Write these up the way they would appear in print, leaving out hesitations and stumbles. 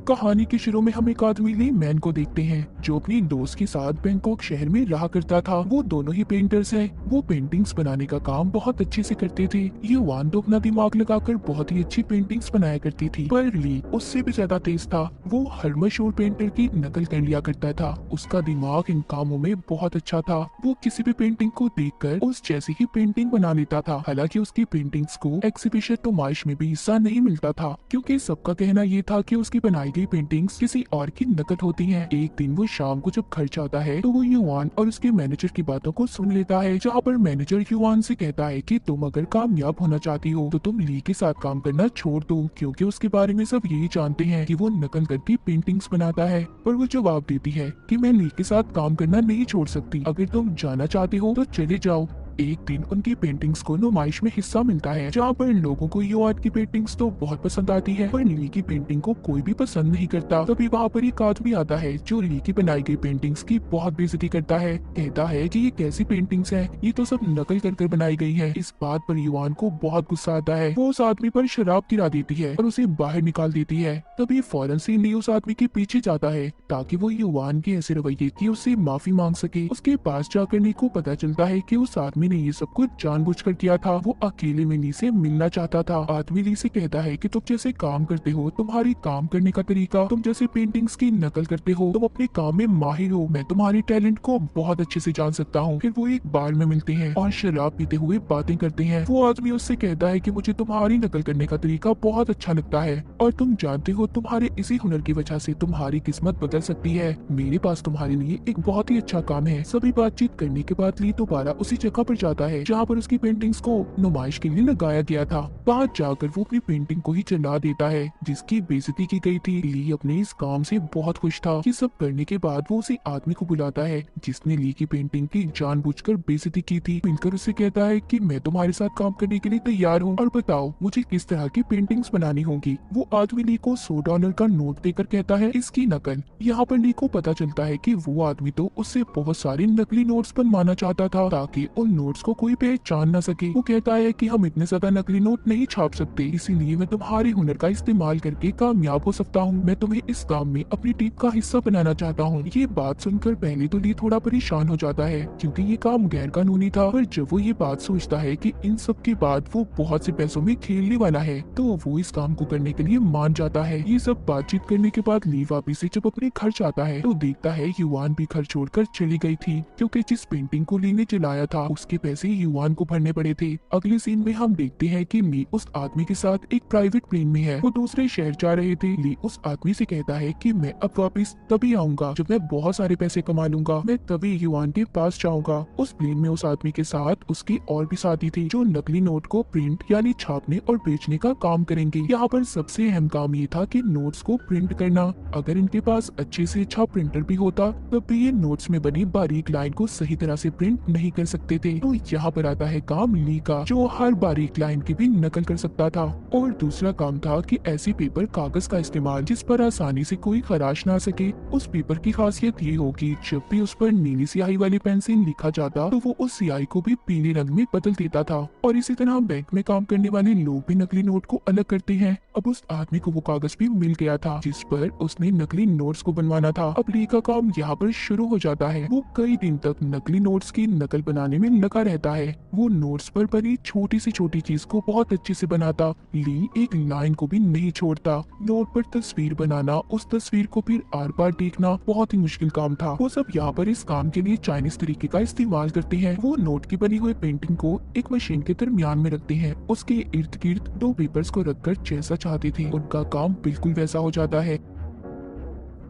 कहानी के शुरू में हम एक आदमी ली मैन को देखते हैं जो अपनी दोस्त के साथ बैंकॉक शहर में रहा करता था। वो दोनों ही पेंटर्स हैं। वो पेंटिंग्स बनाने का काम बहुत अच्छे से करते थे। ये वान तो अपना दिमाग लगाकर बहुत ही अच्छी पेंटिंग्स बनाया करती थी, पर ली उससे भी ज्यादा तेज था। वो हर मशहूर पेंटर की नकल कर लिया करता था। उसका दिमाग इन कामों में बहुत अच्छा था। वो किसी भी पेंटिंग को देखकर उस जैसी ही पेंटिंग बना लेता था। हालांकि उसकी पेंटिंग्स को एग्जीबिशन नुमाइश में भी हिस्सा नहीं मिलता था, क्योंकि सबका कहना ये था कि उसकी बनाई गई पेंटिंग्स किसी और की नकल होती हैं। एक दिन वो शाम को जब घर जाता है तो वो युवान और उसके मैनेजर की बातों को सुन लेता है, जहाँ पर मैनेजर युवान से कहता है कि तुम अगर कामयाब होना चाहती हो तो तुम ली के साथ काम करना छोड़ दो, क्योंकि उसके बारे में सब यही जानते हैं कि वो नकल करके पेंटिंग्स बनाता है। पर वो जवाब देती है कि मैं ली के साथ काम करना नहीं छोड़ सकती। अगर तुम जाना चाहते हो तो चले जाओ। एक दिन उनकी पेंटिंग्स को नुमाइश में हिस्सा मिलता है, जहाँ पर लोगों को युवान की पेंटिंग्स तो बहुत पसंद आती है, पर ली की पेंटिंग को कोई भी पसंद नहीं करता। तभी वहाँ पर एक आदमी आता है जो ली की बनाई गई पेंटिंग्स की बहुत बेइज्जती करता है। कहता है कि ये कैसी पेंटिंग्स हैं, ये तो सब नकल कर बनाई गई है। इस बात पर युवान को बहुत गुस्सा आता है। वो उस आदमी पर शराब गिरा देती है और उसे बाहर निकाल देती है। तभी फौरन से ली उस आदमी के पीछे जाता है ताकि वो युवान के ऐसे रवैये की उससे माफी मांग सके। उसके पास जाकर ली को पता चलता है कि उस आदमी ने ये सब कुछ जानबूझकर किया था। वो अकेले में ली से मिलना चाहता था। आदमी ली से कहता है कि तुम जैसे काम करते हो, तुम्हारी काम करने का तरीका, तुम जैसे पेंटिंग्स की नकल करते हो, तुम अपने काम में माहिर हो, मैं तुम्हारे टैलेंट को बहुत अच्छे से जान सकता हूँ। फिर वो एक बार में मिलते हैं और शराब पीते हुए बातें करते हैं। वो आदमी उससे कहता है कि मुझे तुम्हारी नकल करने का तरीका बहुत अच्छा लगता है और तुम जानते हो तुम्हारे इसी हुनर की वजह से तुम्हारी किस्मत बदल सकती है। मेरे पास तुम्हारे लिए एक बहुत ही अच्छा काम है। सभी बातचीत करने के बाद ली दोबारा उसी जगह पर जाता है जहाँ पर उसकी पेंटिंग्स को नुमाइश के लिए लगाया गया था। वहाँ जाकर वो अपनी पेंटिंग को ही जला देता है जिसकी बेइज्जती की गई थी। ली अपने इस काम से बहुत खुश था। ये सब करने के बाद वो उसी आदमी को बुलाता है जिसने ली की पेंटिंग की जानबूझकर बेइज्जती की थी। मिलकर उससे कहता है कि मैं तुम्हारे साथ काम करने के लिए तैयार हूँ और बताओ मुझे किस तरह की पेंटिंग्स बनानी होंगी। वो आदमी ली को $100 का नोट देकर कहता है इसकी नकल। यहाँ पर ली को पता चलता है कि वो आदमी तो उससे बहुत सारे नकली नोट्स बनवाना चाहता था ताकि उन नोट्स को कोई पहचान न सके। वो कहता है कि हम इतने ज्यादा नकली नोट नहीं छाप सकते, इसीलिए मैं तुम्हारे हुनर का इस्तेमाल करके कामयाब हो सकता हूँ। मैं तुम्हें इस काम में अपनी टीम का हिस्सा बनाना चाहता हूँ। ये बात सुनकर पहले तो ली थोड़ा परेशान हो जाता है क्योंकि ये काम गैर कानूनी था, पर जब वो ये बात सोचता है कि इन सब के बाद वो बहुत से पैसों में खेलने वाला है तो वो इस काम को करने के लिए मान जाता है। ये सब बातचीत करने के बाद ली वापिस से जब अपने घर जाता है तो देखता है युवान भी घर छोड़कर चली गई थी, क्योंकि जिस पेंटिंग को ली ने जलाया था उसके पैसे युवान को भरने पड़े थे। अगले सीन में हम देखते हैं कि ली उस आदमी के साथ एक प्राइवेट प्लेन में है। वो दूसरे शहर जा रहे थे। ली उस आदमी से कहता है कि मैं अब वापस तभी आऊंगा जब मैं बहुत सारे पैसे कमा लूंगा। मैं तभी युवान के पास जाऊंगा। उस प्लेन में उस आदमी के साथ उसकी और भी साथी थी जो नकली नोट को प्रिंट यानी छापने और बेचने का काम करेंगे। यहाँ पर सबसे अहम काम ये था कि नोट्स को प्रिंट करना। अगर इनके पास अच्छे से अच्छा प्रिंटर भी होता तब भी ये नोट्स में बनी बारीक लाइन को सही तरह से प्रिंट नहीं कर सकते थे। तो यहाँ पर आता है काम ली का, जो हर बारीक लाइन की भी नकल कर सकता था। और दूसरा काम था कि ऐसी पेपर कागज का इस्तेमाल जिस पर आसानी से कोई खराश ना सके। उस पेपर की खासियत ये होगी जब भी उस पर नीली स्याही वाली पेन से लिखा जाता तो वो उस स्याही को भी पीले रंग में बदल देता था। और इसी तरह बैंक में काम करने वाले लोग भी नकली नोट को अलग करते हैं। अब उस आदमी को वो कागज भी मिल गया था जिस पर उसने नकली नोट्स को बनवाना था। अब ली का काम यहाँ पर शुरू हो जाता है। वो कई दिन तक नकली नोट्स की नकल बनाने में लगा रहता है। वो नोट्स पर बनी छोटी से छोटी चीज को बहुत अच्छे से बनाता। ली एक लाइन को भी नहीं छोड़ता। नोट पर तस्वीर बनाना, उस तस्वीर को फिर आर पार देखना बहुत ही मुश्किल काम था। वो सब यहाँ पर इस काम के लिए चाइनीज तरीके का इस्तेमाल करते हैं। वो नोट की बनी हुई पेंटिंग को एक मशीन के दरमियान में रखते हैं। उसके इर्द गिर्द दो पेपर्स को रखकर जैसा चाहते थे उनका काम बिल्कुल वैसा हो जाता है।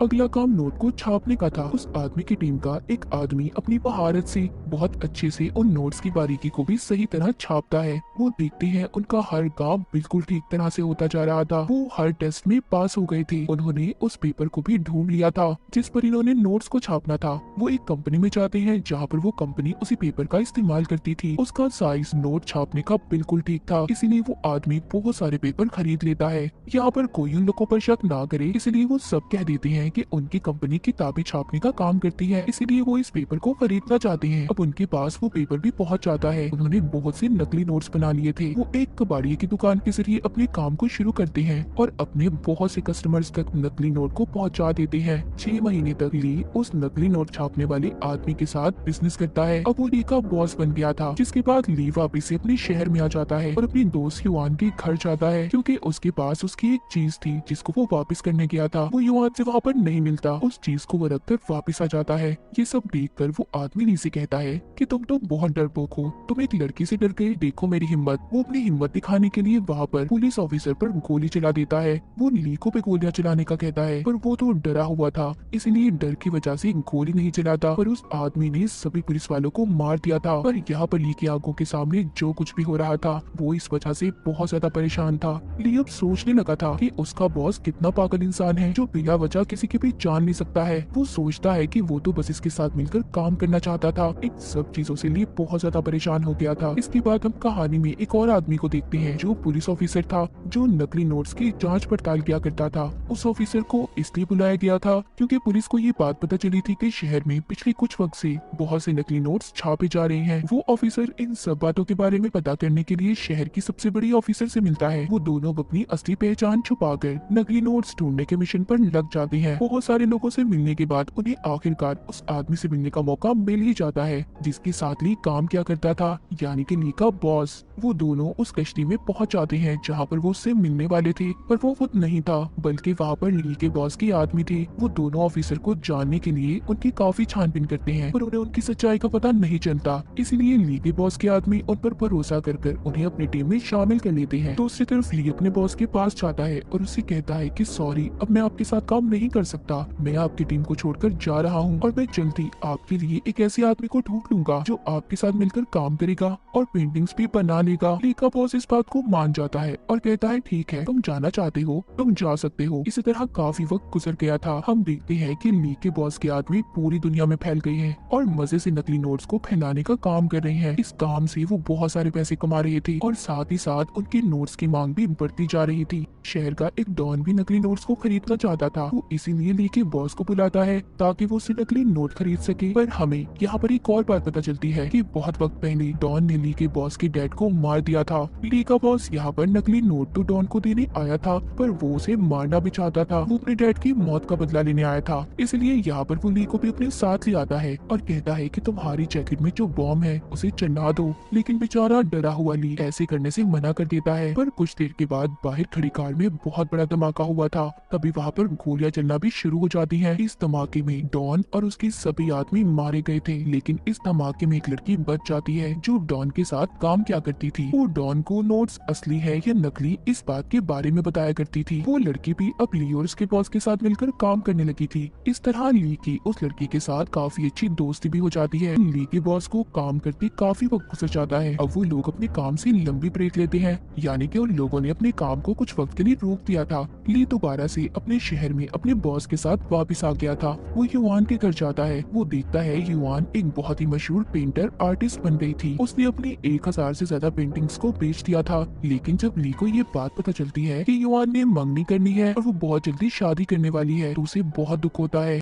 अगला काम नोट को छापने का था। उस आदमी की टीम का एक आदमी अपनी महारत से बहुत अच्छे से उन नोट्स की बारीकी को भी सही तरह छापता है। वो देखते हैं उनका हर काम बिल्कुल ठीक तरह से होता जा रहा था। वो हर टेस्ट में पास हो गए थे। उन्होंने उस पेपर को भी ढूंढ लिया था जिस पर इन्होंने नोट्स को छापना था। वो एक कंपनी में जाते हैं जहाँ पर वो कंपनी उसी पेपर का इस्तेमाल करती थी। उसका साइज नोट छापने का बिल्कुल ठीक था, इसीलिए वो आदमी बहुत सारे पेपर खरीद लेता है। यहाँ पर कोई उन लोगों पर शक ना करे, इसलिए वो सब कह देते हैं कि उनकी कंपनी किताबें छापने का काम करती है, इसीलिए वो इस पेपर को खरीदना चाहते हैं। अब उनके पास वो पेपर भी पहुंच जाता है। उन्होंने बहुत से नकली नोट्स बना लिए थे। वो एक कबाड़िए की दुकान के जरिए अपने काम को शुरू करते हैं और अपने बहुत से कस्टमर्स तक नकली नोट को पहुंचा देते हैं। 6 महीने तक ली उस नकली नोट छापने वाले आदमी के साथ बिजनेस करता है। अब वो ली का बॉस बन गया था, जिसके बाद ली वापिस से अपने शहर में आ जाता है और अपनी दोस्त युआन के घर जाता है, क्योंकि उसके पास उसकी एक चीज थी जिसको वो वापस करने गया था। वो युआन से वहाँ पर नहीं मिलता, उस चीज को वो रखकर वापस आ जाता है। ये सब देखकर वो आदमी ली से कहता है कि तुम तो बहुत डरपोक हो, तुम एक लड़की से डर गए, देखो मेरी हिम्मत। वो अपनी हिम्मत दिखाने के लिए वहाँ पर पुलिस ऑफिसर पर गोली चला देता है। वो ली को भी गोलियां चलाने का कहता है, पर वो तो डरा हुआ था, इसलिए डर की वजह से गोली नहीं चलाता। पर उस आदमी ने सभी पुलिस वालों को मार दिया था। पर यहाँ पर ली की आंखों के सामने जो कुछ भी हो रहा था, वो इस वजह से बहुत ज्यादा परेशान था। ली अब सोचने लगा था कि उसका बॉस कितना पागल इंसान है, जो बिना वजह किसी की भी जान नहीं सकता है। वो सोचता है कि वो तो बस इसके साथ मिलकर काम करना चाहता था। इन सब चीजों से ली बहुत ज्यादा परेशान हो गया था। इसके बाद हम कहानी में एक और आदमी को देखते हैं, जो पुलिस ऑफिसर था, जो नकली नोट्स की जांच पड़ताल किया करता था। उस ऑफिसर को इसलिए बुलाया गया था क्योंकि पुलिस को ये बात पता चली थी कि शहर में पिछले कुछ वक्त से बहुत से नकली नोट्स छापे जा रहे हैं। वो ऑफिसर इन सब बातों के बारे में पता करने के लिए शहर की सबसे बड़ी ऑफिसर से मिलता है। वो दोनों अपनी असली पहचान छुपाकर नकली नोट्स ढूंढने के मिशन पर लग जाते हैं। बहुत सारे लोगों से मिलने के बाद उन्हें आखिरकार उस आदमी से मिलने का मौका मिल ही जाता है, जिसके साथ ली काम किया करता था, यानी कि ली का बॉस। वो दोनों उस कश्ती में पहुंच जाते हैं जहाँ पर वो उससे मिलने वाले थे, पर वो खुद नहीं था, बल्कि वहाँ पर ली के बॉस की आदमी थे। वो दोनों ऑफिसर को जानने के लिए उनकी काफी छानबीन करते हैं, पर उन्हें उनकी सच्चाई का पता नहीं चलता। इसीलिए ली के बॉस के आदमी उन पर भरोसा कर उन्हें अपनी टीम में शामिल कर लेते हैं। दूसरी तरफ ली अपने बॉस के पास जाता है और उससे कहता है कि सॉरी, अब मैं आपके साथ काम नहीं कर सकता, मैं आपकी टीम को छोड़कर जा रहा हूँ और मैं जल्दी आपके लिए एक ऐसे आदमी को ढूंढ लूंगा जो आपके साथ मिलकर काम करेगा और पेंटिंग्स भी बना लेगा। ली का बॉस इस बात को मान जाता है और कहता है ठीक है, तुम जाना चाहते हो, तुम जा सकते हो। इसी तरह काफी वक्त गुजर गया था। हम देखते हैं कि ली के बॉस के आदमी पूरी दुनिया में फैल गए हैं और मजे से नकली नोट्स को फैलाने का काम कर रहे हैं। इस काम से वो बहुत सारे पैसे कमा रहे थे और साथ ही साथ उनके नोट्स की मांग भी बढ़ती जा रही थी। शहर का एक डॉन भी नकली नोट्स को खरीदना चाहता था। वो इसीलिए ली के बॉस को बुलाता है ताकि वो उससे नकली नोट खरीद सके। पर हमें यहाँ पर एक और बात पता चलती है कि बहुत वक्त पहले डॉन ने ली के बॉस के डैड को मार दिया था। ली का बॉस यहाँ पर नकली नोट तो डॉन को देने आया था, पर वो उसे मारना भी चाहता था। वो अपने डैड की मौत का बदला लेने आया था, इसलिए यहाँ पर वो ली को भी अपने साथ ले आता है और कहता है कि तुम्हारी जैकेट में जो बॉम्ब है उसे चला दो। लेकिन बेचारा डरा हुआ ली ऐसे करने से मना कर देता है। पर कुछ देर के बाद बाहर खड़ी कार में बहुत बड़ा धमाका हुआ था। तभी वहाँ पर गोलियां चलना भी शुरू हो जाती हैं। इस धमाके में डॉन और उसके सभी आदमी मारे गए थे, लेकिन इस धमाके में एक लड़की बच जाती है जो डॉन के साथ काम किया करती थी। वो डॉन को नोट्स असली है या नकली इस बात के बारे में बताया करती थी। वो लड़की भी अब ली और उसके बॉस के साथ मिलकर काम करने लगी थी। इस तरह ली की उस लड़की के साथ काफी अच्छी दोस्ती भी हो जाती है। ली के बॉस को काम करते काफी वक्त गुजर जाता है। अब वो लोग अपने काम से लंबी ब्रेक लेते हैं, यानी कि उन लोगों ने अपने काम को कुछ वक्त के लिए रोक दिया था। ली दोबारा से अपने शहर में अपने बॉस के साथ वापस आ गया था। वो युआन के घर जाता है। वो देखता है युआन एक बहुत ही मशहूर पेंटर आर्टिस्ट बन गई थी। उसने अपनी 1000 से ज्यादा पेंटिंग्स को बेच दिया था। लेकिन जब ली को ये बात पता चलती है कि युआन ने मंगनी करनी है और वो बहुत जल्दी शादी करने वाली है, तो उसे बहुत दुख होता है।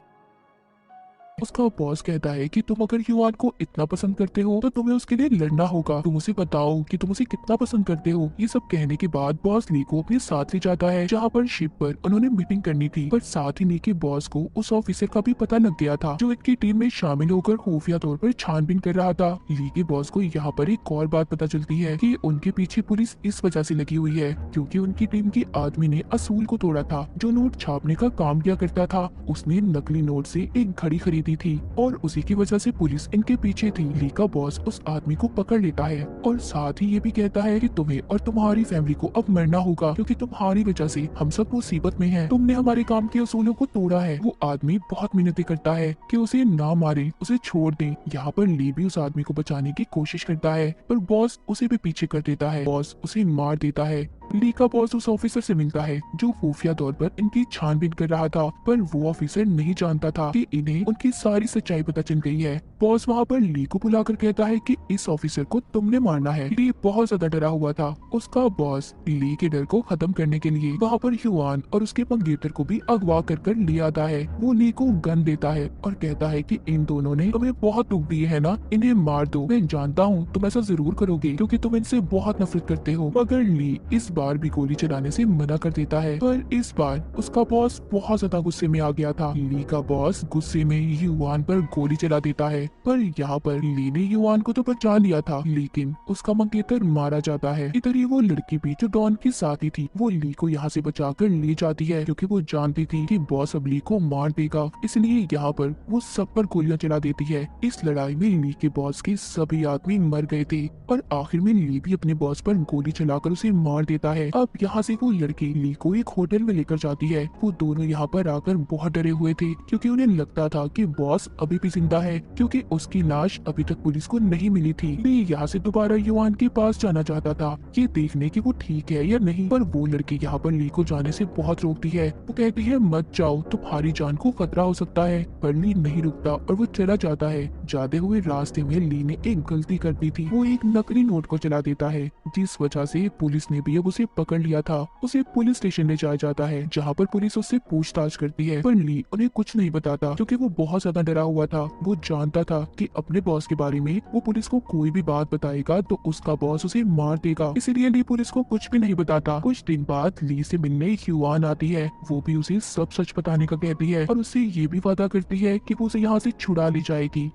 उसका बॉस कहता है कि तुम अगर युआन को इतना पसंद करते हो तो तुम्हें उसके लिए लड़ना होगा, तुम उसे बताओ कि तुम उसे कितना पसंद करते हो। ये सब कहने के बाद बॉस ली को अपने साथ ले जाता है जहाँ पर शिप पर उन्होंने मीटिंग करनी थी। पर साथ ही ली के बॉस को उस ऑफिसर का भी पता लग गया था जो इनकी टीम में शामिल होकर खुफिया तौर पर छानबीन कर रहा था। ली के बॉस को यहाँ पर एक और बात पता चलती है कि उनके पीछे पुलिस इस वजह से लगी हुई है क्योंकि उनकी टीम के आदमी ने असूल को तोड़ा था, जो नोट छापने का काम किया करता था। उसने नकली नोट से एक घड़ी खरीदी थी और उसी की वजह से पुलिस इनके पीछे थी। ली का बॉस उस आदमी को पकड़ लेता है और साथ ही ये भी कहता है कि तुम्हें और तुम्हारी फैमिली को अब मरना होगा क्योंकि तुम्हारी वजह से हम सब मुसीबत में हैं। तुमने हमारे काम के असूलों को तोड़ा है। वो आदमी बहुत मिन्नतें करता है कि उसे ना मारे, उसे छोड़ दें। यहाँ पर ली भी उस आदमी को बचाने की कोशिश करता है पर बॉस उसे भी पीछे कर देता है। बॉस उसे मार देता है। ली का बॉस उस ऑफिसर से मिलता है जो खुफिया तौर पर इनकी छानबीन कर रहा था, पर वो ऑफिसर नहीं जानता था कि इन्हें उनकी सारी सच्चाई पता चल गई है। बॉस वहाँ पर ली को बुलाकर कहता है कि इस ऑफिसर को तुमने मारना है। ली बहुत ज्यादा डरा हुआ था। उसका बॉस ली के डर को खत्म करने के लिए वहाँ पर युआन और उसके मंगेतर को भी अगवा कर ले आता है। वो ली को गन देता है और कहता है कि इन दोनों ने तुम्हें बहुत दुख दिए है ना, इन्हें मार दो। मैं जानता हूँ तुम ऐसा जरूर करोगे क्योंकि तुम इनसे बहुत नफरत करते हो। मगर ली इस बार भी गोली चलाने से मना कर देता है, पर इस बार उसका बॉस बहुत ज्यादा गुस्से में आ गया था। ली का बॉस गुस्से में युआन पर गोली चला देता है, पर यहाँ पर ली ने युआन को तो बचा लिया था, लेकिन उसका मंगेतर मारा जाता है। इधर ही वो लड़की भी जो डॉन की साथी थी, वो ली को यहाँ से बचाकर ले जाती है क्योंकि वो जानती थी कि बॉस अब ली को मार देगा, इसलिए यहाँ पर वो सब पर गोलियां चला देती है। इस लड़ाई में ली के बॉस के सभी आदमी मर गए थे और आखिर में ली भी अपने बॉस पर गोली चलाकर उसे मार देता है। अब यहाँ से वो लड़की ली को एक होटल में लेकर जाती है। वो दोनों यहाँ पर आकर बहुत डरे हुए थे क्योंकि उन्हें लगता था कि बॉस अभी भी जिंदा है, क्योंकि उसकी लाश अभी तक पुलिस को नहीं मिली थी। ली यहाँ से दोबारा युआन के पास जाना चाहता था ये देखने की वो ठीक है या नहीं, पर वो लड़की यहाँ पर ली को जाने से बहुत रोकती है। वो कहती है मत जाओ, तुम्हारी जान को खतरा हो सकता है, पर ली नहीं रुकता और वो चला जाता है। जाते हुए रास्ते में ली ने एक गलती कर दी थी। वो एक नकली नोट को चला देता है, जिस वजह से पुलिस ने भी अब उसे पकड़ लिया था। उसे पुलिस स्टेशन ले जाया जाता है जहाँ पर पुलिस उससे पूछताछ करती है, पर ली उन्हें कुछ नहीं बताता क्योंकि वो बहुत ज्यादा डरा हुआ था। वो जानता था कि अपने बॉस के बारे में वो पुलिस को कोई भी बात बताएगा तो उसका बॉस उसे मार देगा, इसीलिए ली पुलिस को कुछ भी नहीं बताता। कुछ दिन बाद ली से मिलने युआन आती है। वो भी उसे सब सच बताने का कहती है और उससे ये भी वादा करती है कि वो उसे यहाँ से छुड़ा ले जाएगी।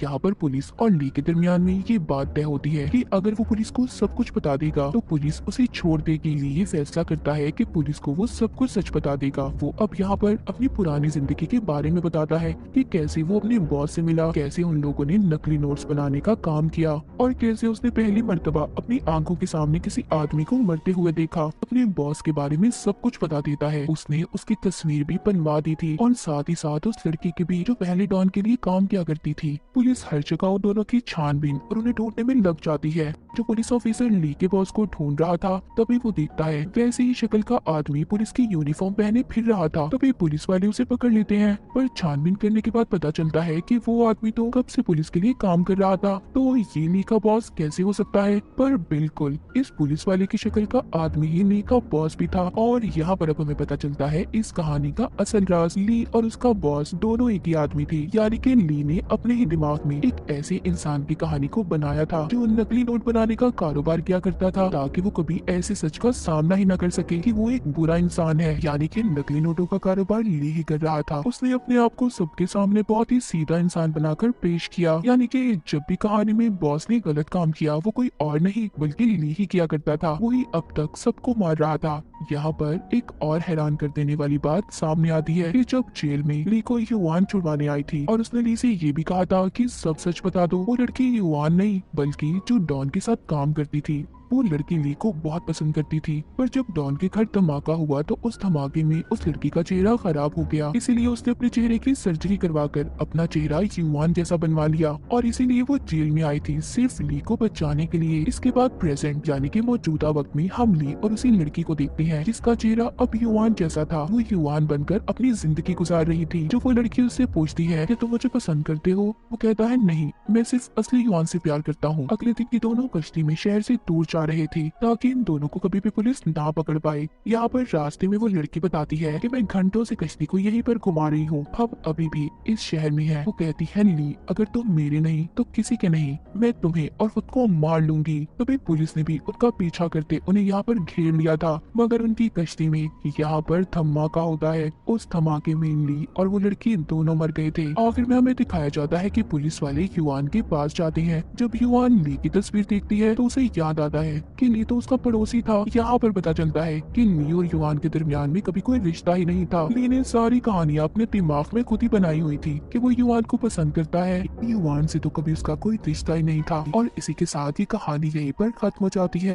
यहाँ पर पुलिस और ली के दरमियान में ये बात तय होती है कि अगर वो पुलिस को सब कुछ बता देगा तो पुलिस उसे छोड़ देगी। ली ये फैसला करता है कि पुलिस को वो सब कुछ सच बता देगा। वो अब यहाँ पर अपनी पुरानी जिंदगी के बारे में बताता है कि कैसे वो अपने बॉस से मिला, कैसे उन लोगों ने नकली नोट्स बनाने का काम किया और कैसे उसने पहली मर्तबा अपनी आंखों के सामने किसी आदमी को मरते हुए देखा। अपने बॉस के बारे में सब कुछ बता देता है। उसने उसकी तस्वीर भी बनवा दी थी और साथ ही साथ उस लड़की की भी जो पहले डॉन के लिए काम किया करती थी। पुलिस हर जगह उन दोनों की छानबीन और उन्हें ढूंढने में लग जाती है। जो पुलिस ऑफिसर ली के बॉस को ढूंढ रहा था तभी वो देखता है वैसे ही शक्ल का आदमी पुलिस की यूनिफॉर्म पहने फिर रहा था। तभी पुलिस वाले उसे पकड़ लेते हैं, पर छानबीन करने के बाद पता चलता है कि वो आदमी तो कब से पुलिस के लिए काम कर रहा था। तो ये ली का बॉस कैसे हो सकता है? पर बिल्कुल इस पुलिस वाले की शक्ल का आदमी ही ली का बॉस भी था। और यहाँ पर अब हमें पता चलता है इस कहानी का असल राज। ली और उसका बॉस दोनों एक ही आदमी थे, यानी कि ली ने अपने ही दिमाग में एक ऐसे इंसान की कहानी को बनाया था जो नकली नोट बनाने का कारोबार किया करता था ताकि वो कभी ऐसे सच का सामना ही न कर सके कि वो एक बुरा इंसान है, यानी कि नकली नोटों का कारोबार ली ही कर रहा था। उसने अपने आप को सबके सामने बहुत ही सीधा इंसान बनाकर पेश किया, यानी कि जब भी कहानी में बॉस ने गलत काम किया वो कोई और नहीं बल्कि ली ही किया करता था। वही अब तक सबको मार रहा था। यहाँ पर एक और हैरान कर देने वाली बात सामने आती है कि जब जेल में ली को युआन छुड़वाने आई थी और उसने ली से ये भी कहा था कि सब सच बता दो, वो लड़की युआन नहीं बल्कि जो डॉन के साथ काम करती थी। वो लड़की ली को बहुत पसंद करती थी, पर जब डॉन के घर धमाका हुआ तो उस धमाके में उस लड़की का चेहरा खराब हो गया, इसीलिए उसने अपने चेहरे की सर्जरी करवाकर अपना चेहरा युआन जैसा बनवा लिया और इसीलिए वो जेल में आई थी सिर्फ ली को बचाने के लिए। इसके बाद प्रेजेंट यानी कि मौजूदा वक्त में हम ली और उसी लड़की को देखते हैं जिसका चेहरा अब युआन जैसा था। वो युआन बनकर अपनी जिंदगी गुजार रही थी। जो वो लड़की उससे पूछती है कि तुम मुझे पसंद करते हो, वो कहता है नहीं, मैं सिर्फ असली युआन से प्यार करता हूँ। अगले दिन ये दोनों कश्ती में शहर से दूर जा रहे थे ताकि इन दोनों को कभी भी पुलिस ना पकड़ पाए। यहाँ पर रास्ते में वो लड़की बताती है कि मैं घंटों से कश्ती को यहीं पर घुमा रही हूँ, हम अभी भी इस शहर में है। वो कहती है ली, अगर तुम मेरे नहीं तो किसी के नहीं, मैं तुम्हें और खुद को मार लूंगी। तभी पुलिस ने भी उनका पीछा करते उन्हें यहाँ पर घेर लिया था, मगर उनकी कश्ती में यहाँ पर धमाका होता है। उस धमाके में ली और वो लड़की दोनों मर गए थे। आखिर में हमें दिखाया जाता है कि पुलिस वाले युआन के पास जाते हैं। जब युआन ली की तस्वीर देखती है तो उसे याद आता है कि ली तो उसका पड़ोसी था। यहाँ पर पता चलता है कि ली और युआन के दरमियान में कभी कोई रिश्ता ही नहीं था। ली ने सारी कहानियां अपने दिमाग में खुद ही बनाई हुई थी कि वो युआन को पसंद करता है। युआन से तो कभी उसका कोई रिश्ता ही नहीं था। और इसी के साथ ही कहानी यहीं पर खत्म हो जाती है।